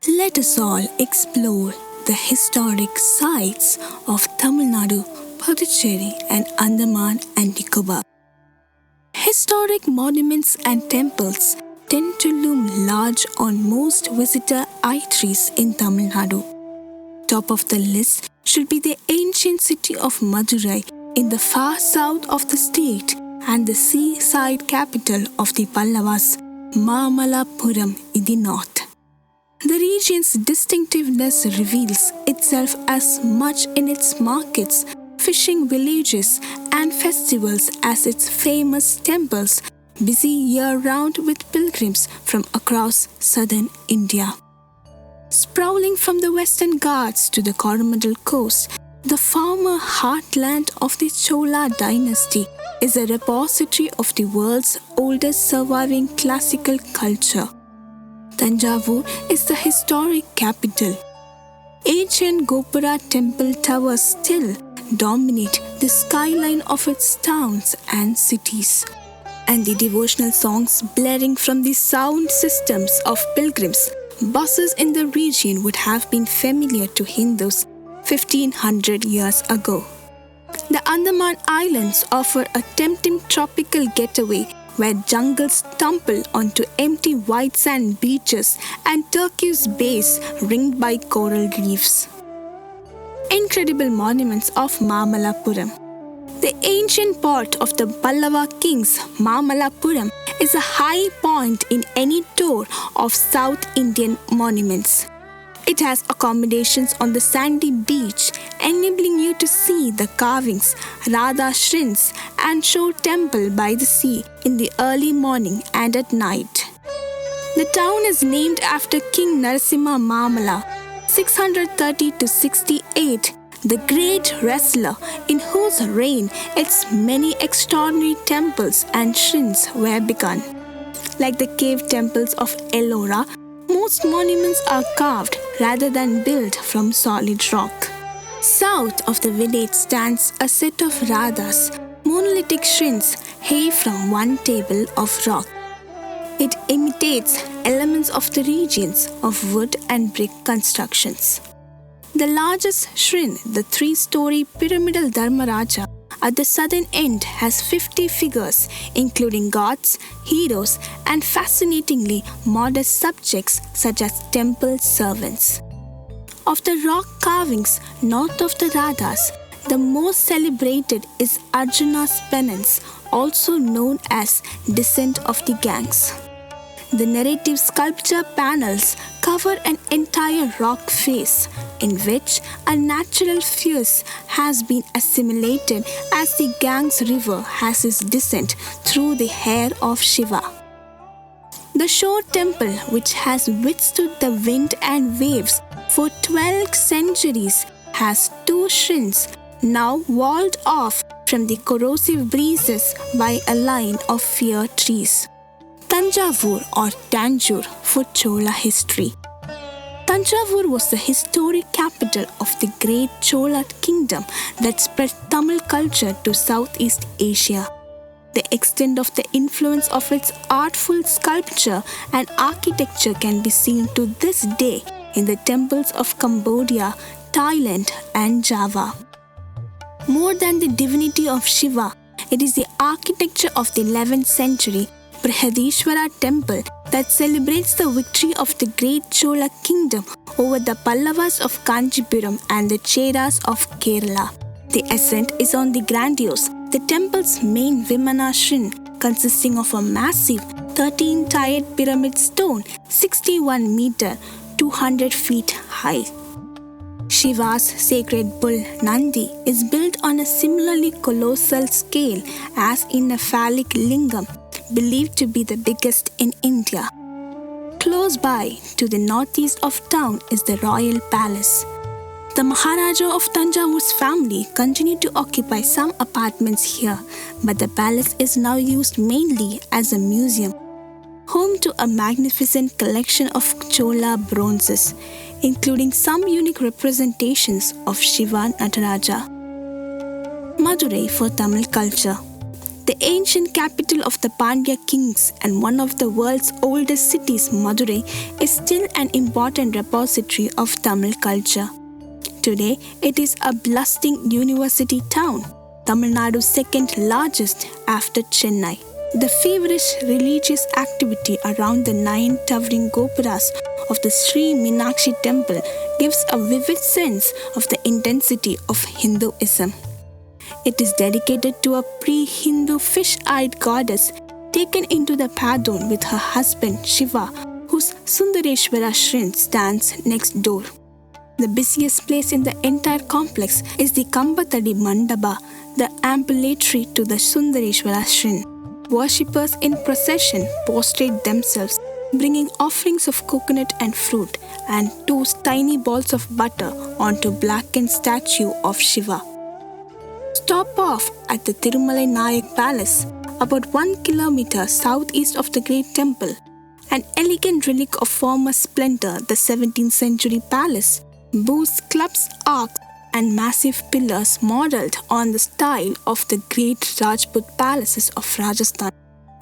Let us all explore the historic sites of Tamil Nadu, Puducherry, and Andaman and Nicobar. Historic monuments and temples tend to loom large on most visitor eateries in Tamil Nadu. Top of the list should be the ancient city of Madurai in the far south of the state and the seaside capital of the Pallavas, Mamallapuram in the north. The region's distinctiveness reveals itself as much in its markets, fishing villages, and festivals as its famous temples, busy year-round with pilgrims from across southern India. Sprawling from the Western Ghats to the Coromandel coast, the former heartland of the Chola dynasty is a repository of the world's oldest surviving classical culture. Thanjavur is the historic capital. Ancient Gopura temple towers still dominate the skyline of its towns and cities, and the devotional songs blaring from the sound systems of pilgrims' buses in the region would have been familiar to Hindus 1500 years ago. The Andaman Islands offer a tempting tropical getaway where jungles tumble onto empty white sand beaches and turquoise bays ringed by coral reefs. Incredible monuments of Mamallapuram. The ancient port of the Pallava kings, Mamallapuram, is a high point in any tour of South Indian monuments. It has accommodations on the sandy beach, enabling you to see the carvings, Radha shrines, and Shore temple by the sea in the early morning and at night. The town is named after King Narasimha Mamalla, 630 to 68, the great wrestler in whose reign its many extraordinary temples and shrines were begun. Like the cave temples of Ellora, most monuments are carved rather than built from solid rock. South of the village stands a set of Radhas, monolithic shrines hewn from one table of rock. It imitates elements of the regions of wood and brick constructions. The largest shrine, the three-story pyramidal Dharmaraja, at the southern end has 50 figures, including gods, heroes, and fascinatingly modest subjects such as temple servants. Of the rock carvings north of the Radhas, the most celebrated is Arjuna's penance, also known as Descent of the Ganges. The narrative sculpture panels cover an entire rock face in which a natural fuse has been assimilated as the Ganges River has its descent through the hair of Shiva. The Shore temple, which has withstood the wind and waves for 12 centuries, has two shrines now walled off from the corrosive breezes by a line of fir trees. Thanjavur or Tanjore for Chola history. Thanjavur was the historic capital of the great Chola kingdom that spread Tamil culture to Southeast Asia. The extent of the influence of its artful sculpture and architecture can be seen to this day in the temples of Cambodia, Thailand, and Java. More than the divinity of Shiva, it is the architecture of the 11th century Brihadishwara temple that celebrates the victory of the great Chola kingdom over the Pallavas of Kanchipuram and the Cheras of Kerala. The ascent is on the grandiose, the temple's main Vimana shrine, consisting of a massive 13-tiered pyramid stone 61 meter, 200 feet high. Shiva's sacred bull Nandi is built on a similarly colossal scale as in a phallic lingam, believed to be the biggest in India. Close by, to the northeast of town, is the royal palace. The Maharaja of Thanjavur's family continued to occupy some apartments here, but the palace is now used mainly as a museum, home to a magnificent collection of Chola bronzes, including some unique representations of Shiva Nataraja. Madurai for Tamil culture. The ancient capital of the Pandya kings and one of the world's oldest cities, Madurai, is still an important repository of Tamil culture. Today, it is a bustling university town, Tamil Nadu's second largest after Chennai. The feverish religious activity around the 9 towering gopuras of the Sri Meenakshi temple gives a vivid sense of the intensity of Hinduism. It is dedicated to a pre-Hindu fish-eyed goddess taken into the Padon with her husband Shiva, whose Sundareshwara Shrine stands next door. The busiest place in the entire complex is the Kambatadi Mandapa, the ambulatory to the Sundareshwara Shrine. Worshippers in procession prostrate themselves, bringing offerings of coconut and fruit and 2 tiny balls of butter onto blackened statue of Shiva. Stop off at the Tirumalai Nayak Palace, about 1 kilometer southeast of the Great Temple. An elegant relic of former splendor, the 17th century palace boasts clubs, arcs, and massive pillars modelled on the style of the great Rajput palaces of Rajasthan,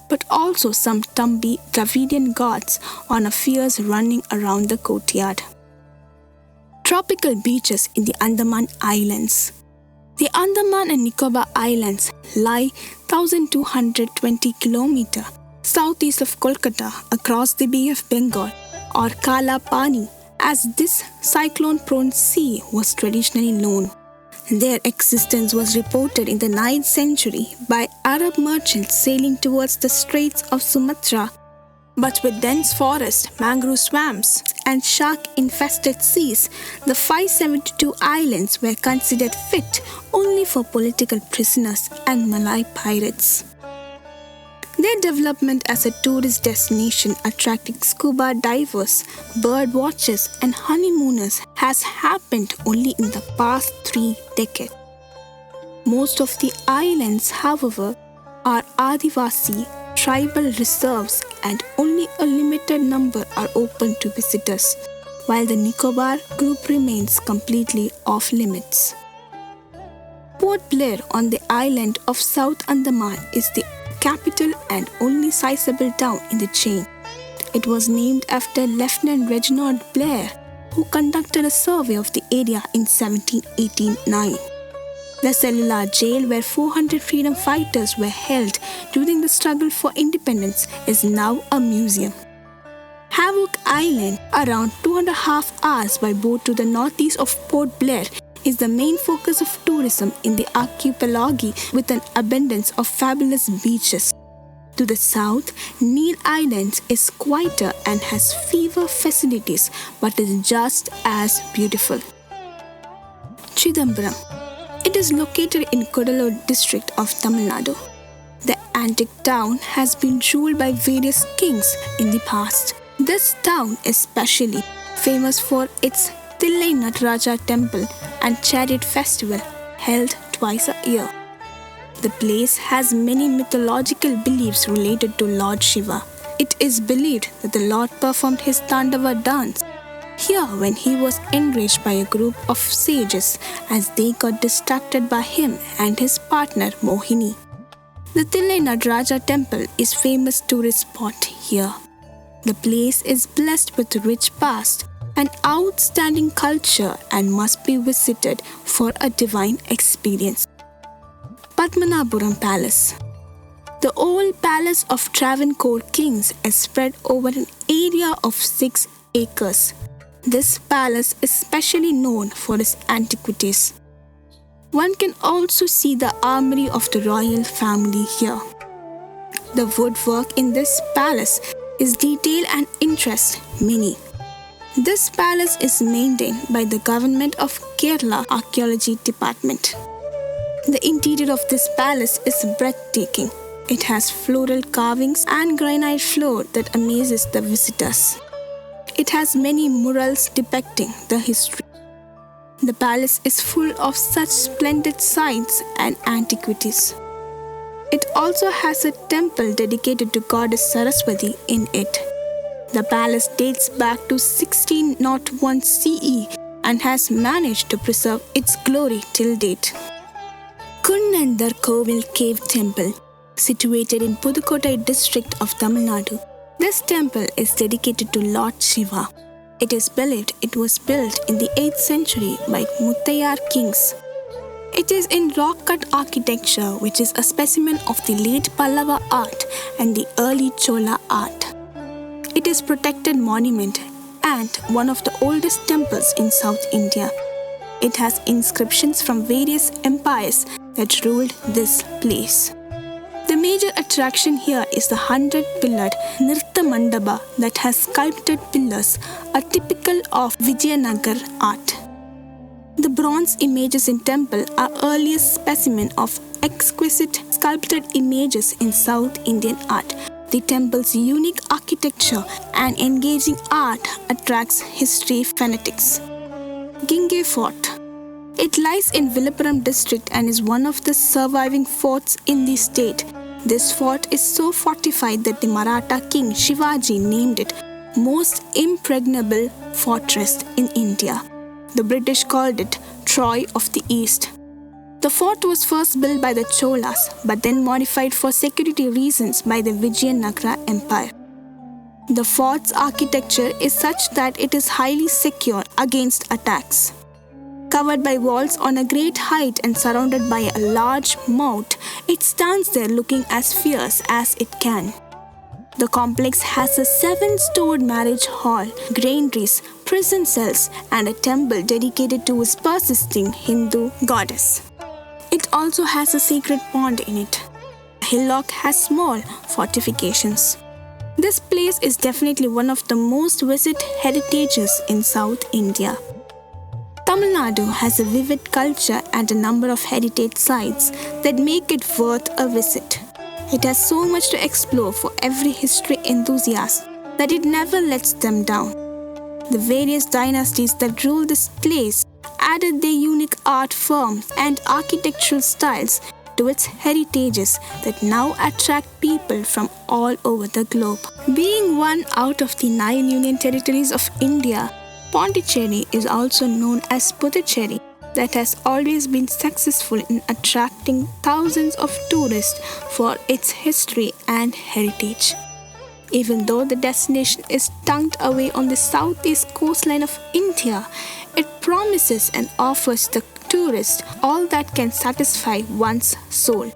but also some Tambi Dravidian gods on a fierce running around the courtyard. Tropical beaches in the Andaman Islands. The Andaman and Nicobar Islands lie 1,220 km southeast of Kolkata across the Bay of Bengal, or Kala Pani, as this cyclone-prone sea was traditionally known. Their existence was reported in the 9th century by Arab merchants sailing towards the Straits of Sumatra. But with dense forests, mangrove swamps, and shark-infested seas, the 572 islands were considered fit only for political prisoners and Malay pirates. Their development as a tourist destination attracting scuba divers, bird watchers, and honeymooners has happened only in the past 3 decades. Most of the islands, however, are Adivasi tribal reserves and only a limited number are open to visitors, while the Nicobar group remains completely off limits. Port Blair on the island of South Andaman is the capital and only sizable town in the chain. It was named after Lieutenant Reginald Blair, who conducted a survey of the area in 1789. The cellular jail where 400 freedom fighters were held during the struggle for independence is now a museum. Havoc Island, around 2.5 hours by boat to the northeast of Port Blair, is the main focus of tourism in the archipelago with an abundance of fabulous beaches. To the south, Neil Island is quieter and has fewer facilities but is just as beautiful. Chidambaram. It is located in Cuddalore district of Tamil Nadu. The antique town has been ruled by various kings in the past. This town is especially famous for its Thillai Nataraja temple and chariot festival held twice a year. The place has many mythological beliefs related to Lord Shiva. It is believed that the Lord performed his Tandava dance here when he was enraged by a group of sages as they got distracted by him and his partner Mohini. The Thillai Nataraja temple is a famous tourist spot here. The place is blessed with rich past and outstanding culture and must be visited for a divine experience. Padmanabhapuram Palace. The old palace of Travancore kings is spread over an area of 6 acres. This palace is specially known for its antiquities. One can also see the armory of the royal family here. The woodwork in this palace is detailed and interests many. This palace is maintained by the Government of Kerala Archaeology Department. The interior of this palace is breathtaking. It has floral carvings and granite floor that amazes the visitors. It has many murals depicting the history. The palace is full of such splendid sights and antiquities. It also has a temple dedicated to Goddess Saraswati in it. The palace dates back to 1601 CE and has managed to preserve its glory till date. Kunnandar Kovil Cave Temple. Situated in Pudukkottai district of Tamil Nadu, this temple is dedicated to Lord Shiva. It is believed it was built in the 8th century by Muttayar kings. It is in rock-cut architecture, which is a specimen of the late Pallava art and the early Chola art. It is protected monument and one of the oldest temples in South India. It has inscriptions from various empires that ruled this place. The major attraction here is the 100-pillared Nirtha Mandapa that has sculpted pillars, a typical of Vijayanagar art. The bronze images in temple are earliest specimen of exquisite sculpted images in South Indian art. The temple's unique architecture and engaging art attracts history fanatics. Ginge Fort. It lies in Viluppuram district and is one of the surviving forts in the state. This fort is so fortified that the Maratha king Shivaji named it most impregnable fortress in India. The British called it Troy of the East. The fort was first built by the Cholas, but then modified for security reasons by the Vijayanagara Empire. The fort's architecture is such that it is highly secure against attacks. Covered by walls on a great height and surrounded by a large moat, it stands there looking as fierce as it can. The complex has a 7-storied marriage hall, granaries, prison cells, and a temple dedicated to its persisting Hindu goddess. It also has a sacred pond in it. The hillock has small fortifications. This place is definitely one of the most visited heritages in South India. Tamil Nadu has a vivid culture and a number of heritage sites that make it worth a visit. It has so much to explore for every history enthusiast that it never lets them down. The various dynasties that rule this place added their unique art forms and architectural styles to its heritages that now attract people from all over the globe. Being one out of the 9 union territories of India, Pondicherry is also known as Puducherry, that has always been successful in attracting thousands of tourists for its history and heritage. Even though the destination is tucked away on the southeast coastline of India, it promises and offers the tourist all that can satisfy one's soul.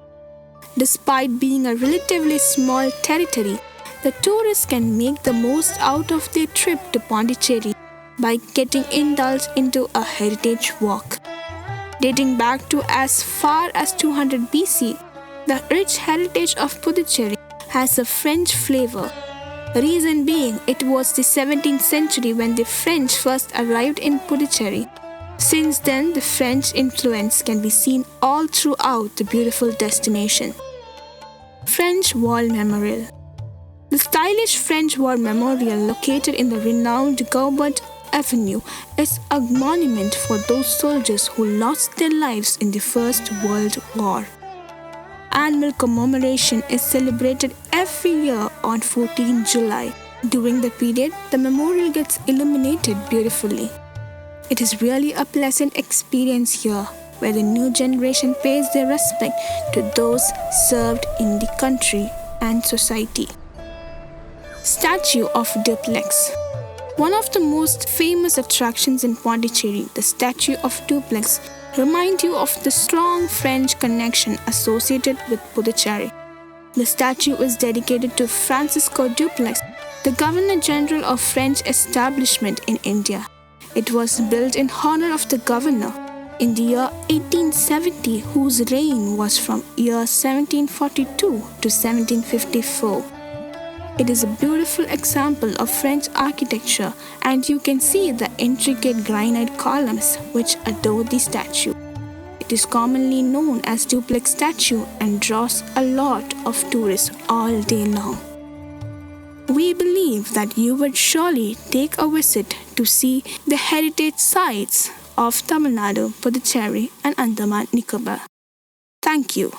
Despite being a relatively small territory, the tourists can make the most out of their trip to Pondicherry by getting indulged into a heritage walk. Dating back to as far as 200 BC, the rich heritage of Puducherry has a French flavor. Reason being, it was the 17th century when the French first arrived in Puducherry. Since then, the French influence can be seen all throughout the beautiful destination. French War Memorial. The stylish French War Memorial located in the renowned Gaubert Avenue is a monument for those soldiers who lost their lives in the First World War. Annual commemoration is celebrated every year on 14 July. During the period, the memorial gets illuminated beautifully. It is really a pleasant experience here, where the new generation pays their respect to those served in the country and society. Statue of Duplex. One of the most famous attractions in Pondicherry, the Statue of Duplex, reminds you of the strong French connection associated with Puducherry. The statue is dedicated to Francisco Duplex, the Governor General of French establishment in India. It was built in honor of the governor in the year 1870, whose reign was from year 1742 to 1754. It is a beautiful example of French architecture, and you can see the intricate granite columns which adorn the statue. It is commonly known as Duplex statue and draws a lot of tourists all day long. We believe that you would surely take a visit to see the heritage sites of Tamil Nadu, Puducherry and Andaman Nicobar. Thank you.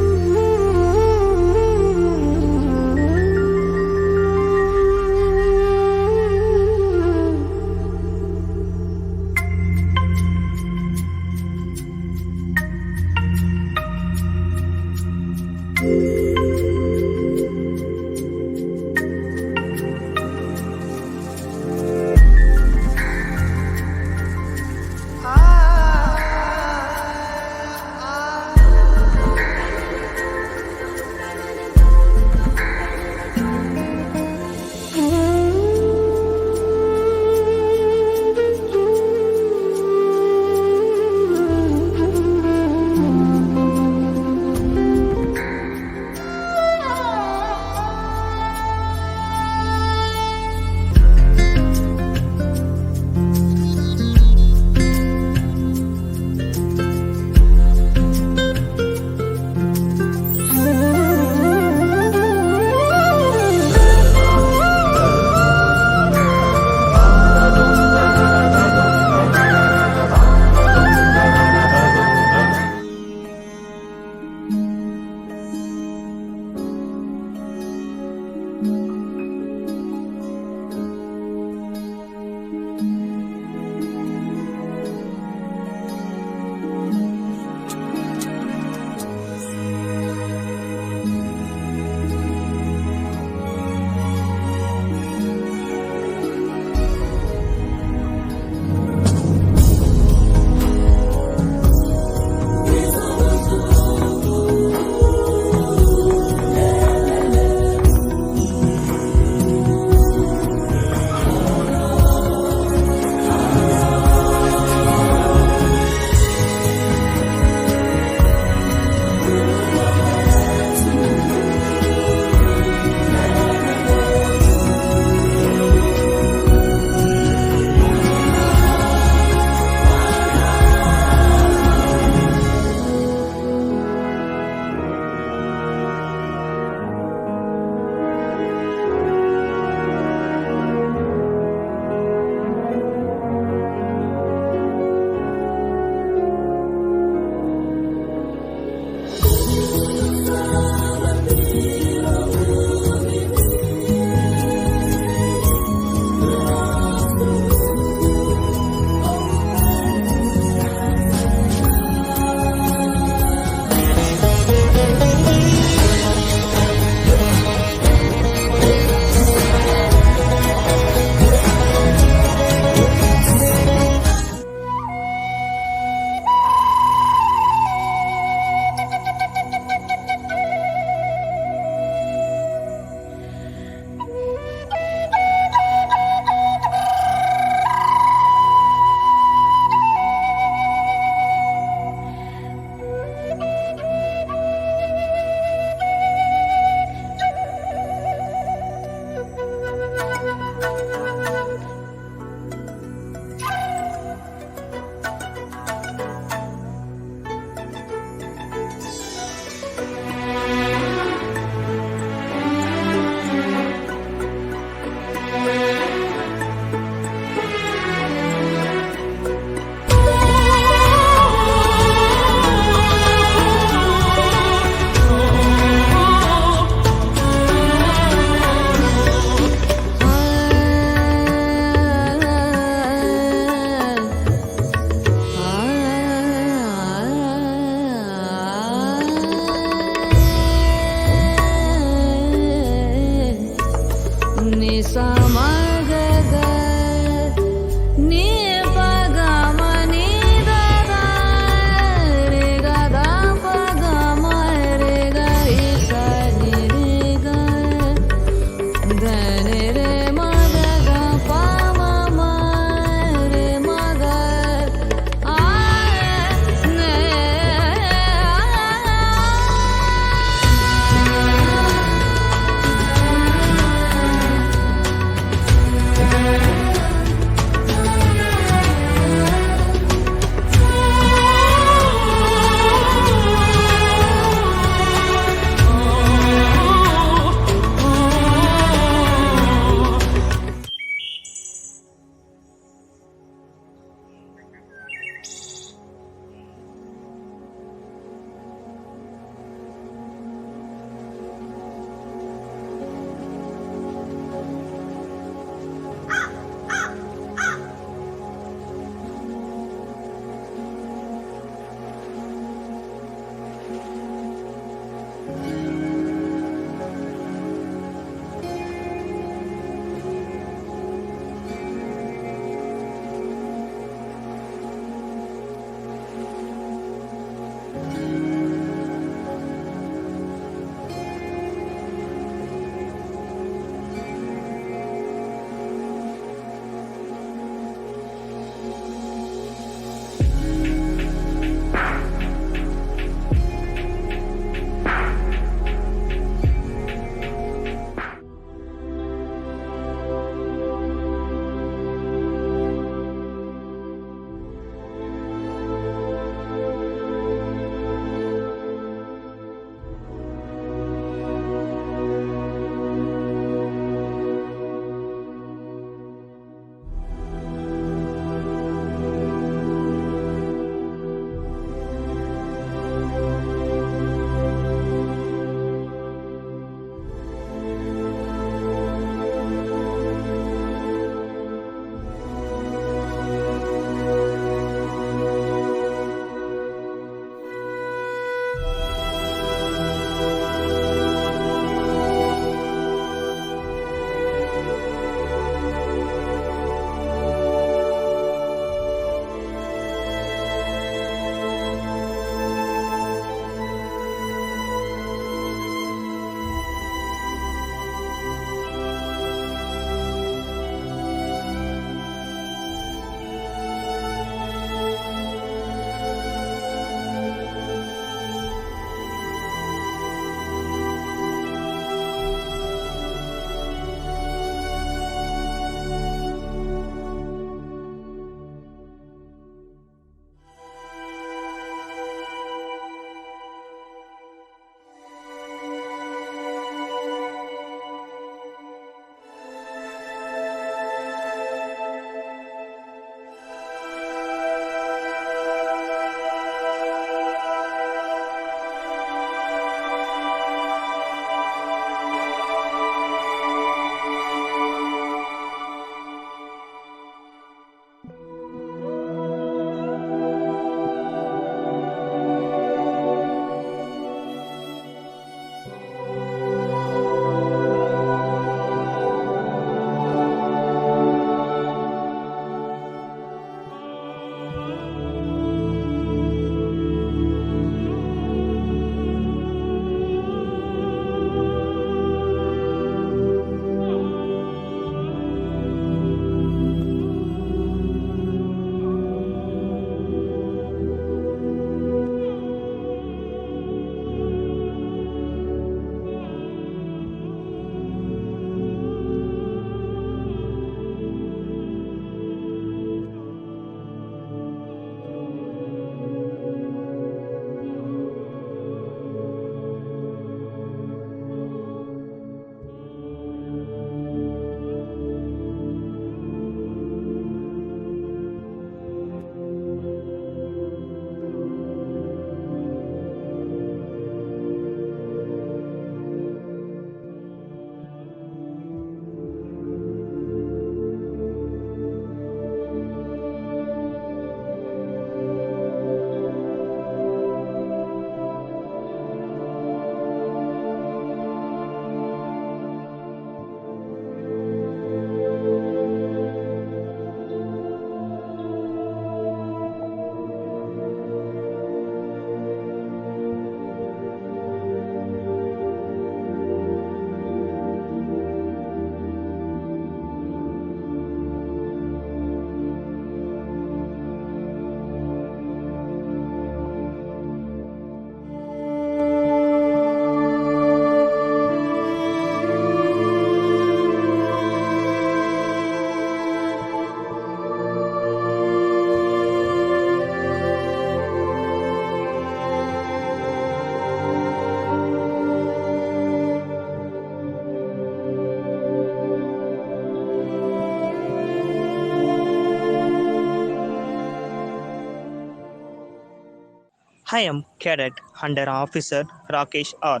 I am Cadet Under Officer Rakesh R.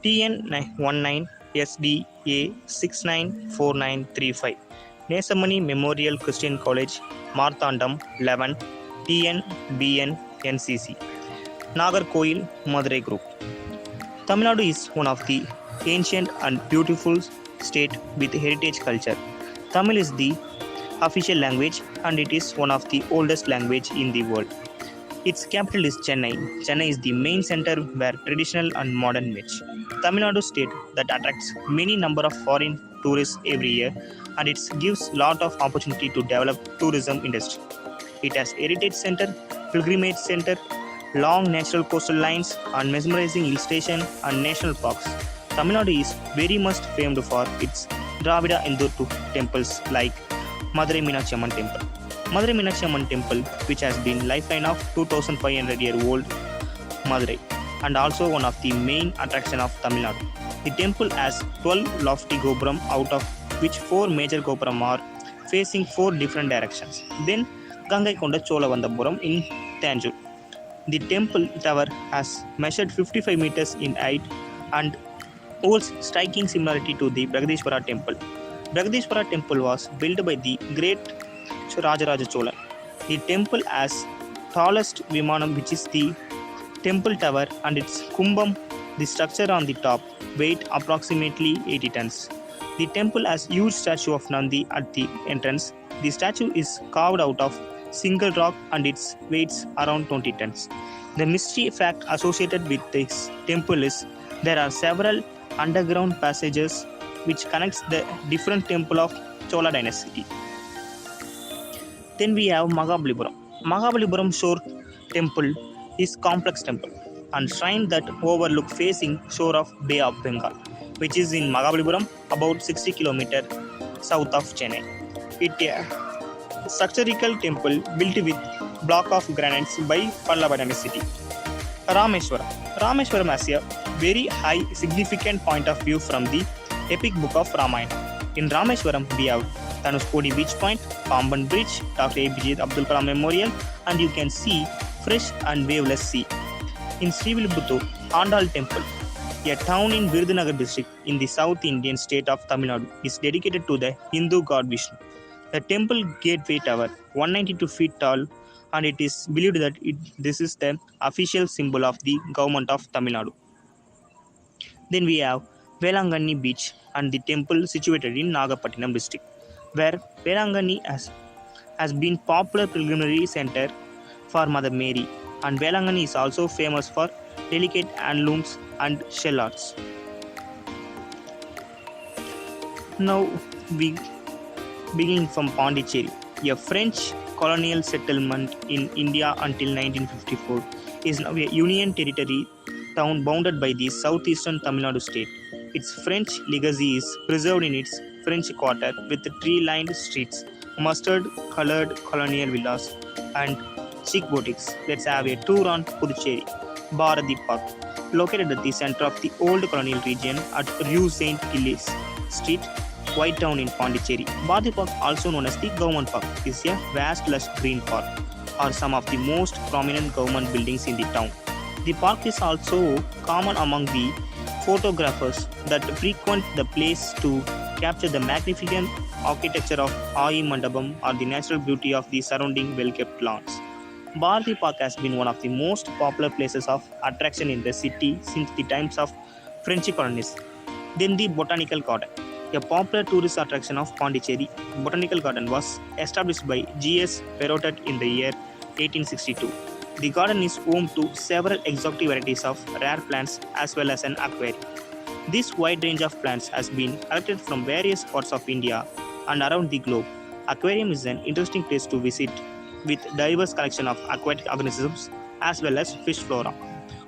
TN19SDA 694935. Nesamani Memorial Christian College, Marthandam 11, TNBN NCC. Nagarkoil Madurai Group. Tamil Nadu is one of the ancient and beautiful state with heritage culture. Tamil is the official language and it is one of the oldest language in the world. Its capital is Chennai. Chennai is the main center where traditional and modern meet. Tamil Nadu state that attracts many number of foreign tourists every year and it gives lot of opportunity to develop tourism industry. It has heritage center, pilgrimage center, long natural coastal lines and mesmerizing hill station and national parks. Tamil Nadu is very much famed for its Dravida Hindu temples like Madurai Meenakshi Amman Temple. Madurai Meenakshi Amman Temple, which has been lifeline of 2500-year-old Madurai and also one of the main attraction of Tamil Nadu. The temple has 12 lofty gopuram out of which 4 major gopuram are facing 4 different directions. Then Gangaikonda Cholavandapuram in Tanjore. The temple tower has measured 55 meters in height and holds striking similarity to the Bragadishwara temple. Bragadishwara temple was built by the great Rajaraja Chola. The temple has tallest Vimanam, which is the temple tower, and its kumbam, the structure on the top, weight approximately 80 tons. The temple has huge statue of Nandi at the entrance. The statue is carved out of single rock and its weights around 20 tons. The mystery fact associated with this temple is there are several underground passages which connects the different temple of Chola dynasty. Then we have Mahabalipuram. Mahabalipuram shore temple is complex temple and shrine that overlook facing shore of Bay of Bengal, which is in Mahabalipuram about 60 km south of Chennai. It structural temple built with block of granites by Pallava dynasty. Rameshwaram. Rameshwaram has a very high significant point of view from the epic book of Ramayana. In Rameshwaram we have Dhanushkodi Beach Point, Pamban Bridge, Dr. APJ Abdul Kalam Memorial, and you can see fresh and waveless sea. In Srivilibuttur, Andal Temple, a town in Virudhunagar district in the South Indian state of Tamil Nadu, is dedicated to the Hindu god Vishnu. The temple gateway tower, 192 feet tall, and it is believed that this is the official symbol of the government of Tamil Nadu. Then we have Velanganni Beach and the temple situated in Nagapattinam district, where Velanganni has been popular pilgrimage center for Mother Mary, and Velanganni is also famous for delicate handlooms and shell arts. Now we begin from Pondicherry, a French colonial settlement in India until 1954, is now a union territory town bounded by the southeastern Tamil Nadu state. Its French legacy is preserved in its French Quarter with tree-lined streets, mustard-colored colonial villas, and chic boutiques. Let's have a tour on Puducherry. Bharati Park, located at the center of the old colonial region at Rue St. Gilles Street, White Town in Pondicherry. Bharati Park, also known as the Government Park, is a vast lush green park, are some of the most prominent government buildings in the town. The park is also common among the photographers that frequent the place to capture the magnificent architecture of Ai Mandapam or the natural beauty of the surrounding well-kept lawns. Bharati Park has been one of the most popular places of attraction in the city since the times of French colonists. Then the Botanical Garden, a popular tourist attraction of Pondicherry. Botanical Garden was established by G.S. Perrotet in the year 1862. The garden is home to several exotic varieties of rare plants as well as an aquarium. This wide range of plants has been collected from various parts of India and around the globe. Aquarium is an interesting place to visit with diverse collection of aquatic organisms as well as fish flora.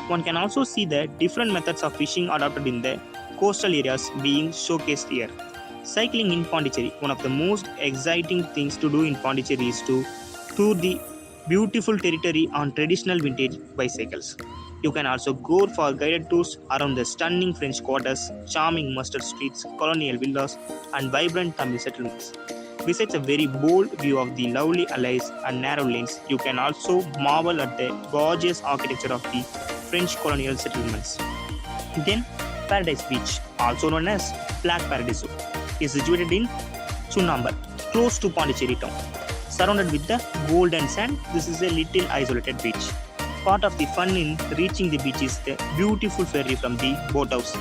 One can also see the different methods of fishing adopted in the coastal areas being showcased here. Cycling in Pondicherry, one of the most exciting things to do in Pondicherry is to tour the beautiful territory on traditional vintage bicycles. You can also go for guided tours around the stunning French quarters, charming mustard streets, colonial villas, and vibrant Tamil settlements. Besides a very bold view of the lovely alleys and narrow lanes, you can also marvel at the gorgeous architecture of the French colonial settlements. Then, Paradise Beach, also known as Black Paradiso, is situated in Chunambar, close to Pondicherry town. Surrounded with the golden sand, this is a little isolated beach. Part of the fun in reaching the beach is the beautiful ferry from the boathouse.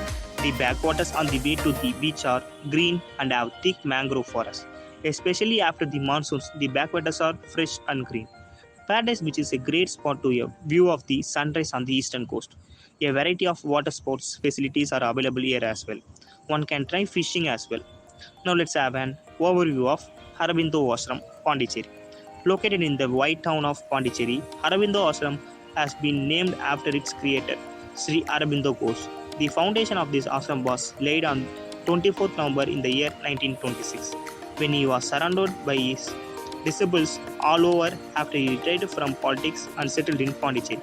The backwaters on the way to the beach are green and have thick mangrove forests. Especially after the monsoons, the backwaters are fresh and green. Paradise Beach is a great spot to a view of the sunrise on the eastern coast. A variety of water sports facilities are available here as well. One can try fishing as well. Now let's have an overview of Aurobindo Ashram, Pondicherry. Located in the white town of Pondicherry, Aurobindo Ashram has been named after its creator, Sri Aurobindo Ghosh. The foundation of this ashram was laid on 24th November in the year 1926, when he was surrounded by his disciples all over after he retired from politics and settled in Pondicherry.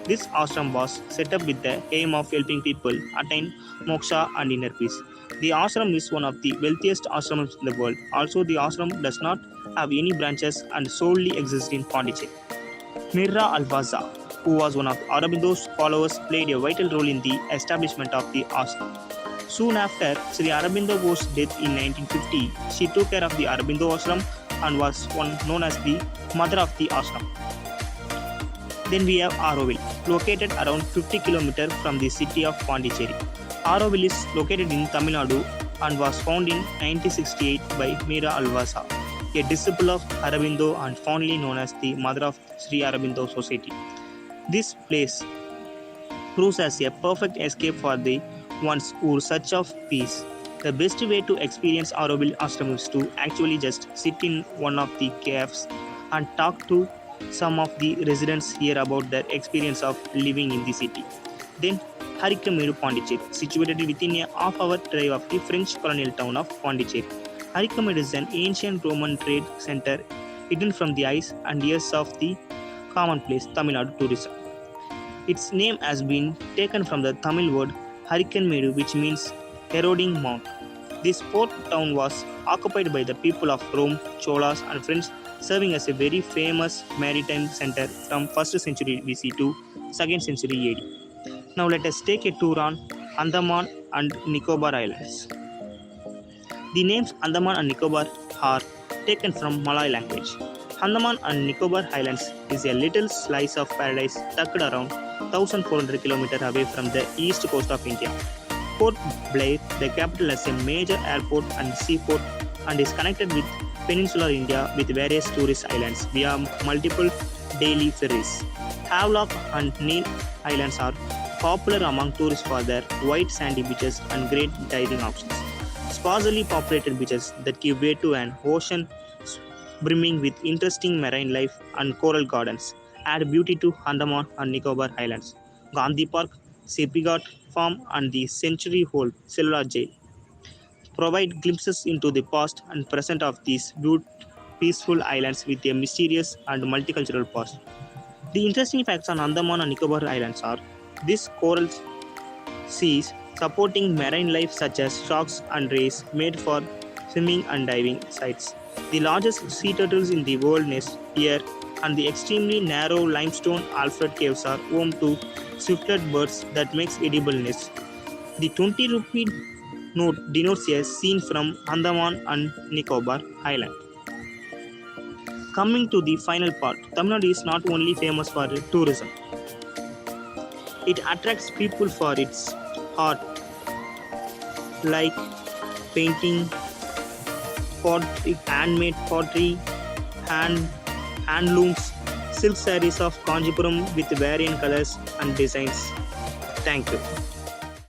This ashram was set up with the aim of helping people attain moksha and inner peace. The ashram is one of the wealthiest ashrams in the world. Also, the ashram does not have any branches and solely exists in Pondicherry. Mirra Alvaza, who was one of Aurobindo's followers, played a vital role in the establishment of the ashram. Soon after Sri Aurobindo Ghosh's death in 1950, she took care of the Aurobindo ashram and was known as the mother of the ashram. Then we have Auroville, located around 50 km from the city of Pondicherry. Auroville is located in Tamil Nadu and was founded in 1968 by Meera Alvasa, a disciple of Aurobindo and fondly known as the mother of Sri Aurobindo Society. This place proves as a perfect escape for the ones who search of peace. The best way to experience Auroville ashram is to actually just sit in one of the caves and talk to some of the residents here about their experience of living in the city. Then Harikamedu, Pondicherry, situated within a half-hour drive of the French colonial town of Pondicherry. Harikamedu is an ancient Roman trade center hidden from the eyes and ears of the commonplace Tamil Nadu tourism. Its name has been taken from the Tamil word Harikamedu, which means eroding mount. This port town was occupied by the people of Rome, Cholas and French, serving as a very famous maritime center from 1st century BC to 2nd century AD. Now let us take a tour on Andaman and Nicobar Islands. The names Andaman and Nicobar are taken from Malay language. Andaman and Nicobar Islands is a little slice of paradise tucked around 1400 km away from the east coast of India. Port Blair, the capital, has a major airport and seaport and is connected with peninsular India with various tourist islands via multiple daily ferries. Havelock and Neil Islands are popular among tourists for their white sandy beaches and great diving options. Sparsely populated beaches that give way to an ocean brimming with interesting marine life and coral gardens add beauty to Andaman and Nicobar Islands. Gandhi Park, Sepighat Farm and the century-old cellular jail provide glimpses into the past and present of these peaceful islands with a mysterious and multicultural past. The interesting facts on Andaman and Nicobar Islands are these coral seas supporting marine life such as sharks and rays made for swimming and diving sites. The largest sea turtles in the world nest here, and the extremely narrow limestone Alfred caves are home to swiftlet birds that makes edible nests. The 20 rupee note denotes a scene from Andaman and Nicobar Island. Coming to the final part, Tamil Nadu is not only famous for tourism. It attracts people for its art like painting, pottery, handmade pottery, handlooms, silk sarees of Kanjipuram with varying colors and designs. Thank you.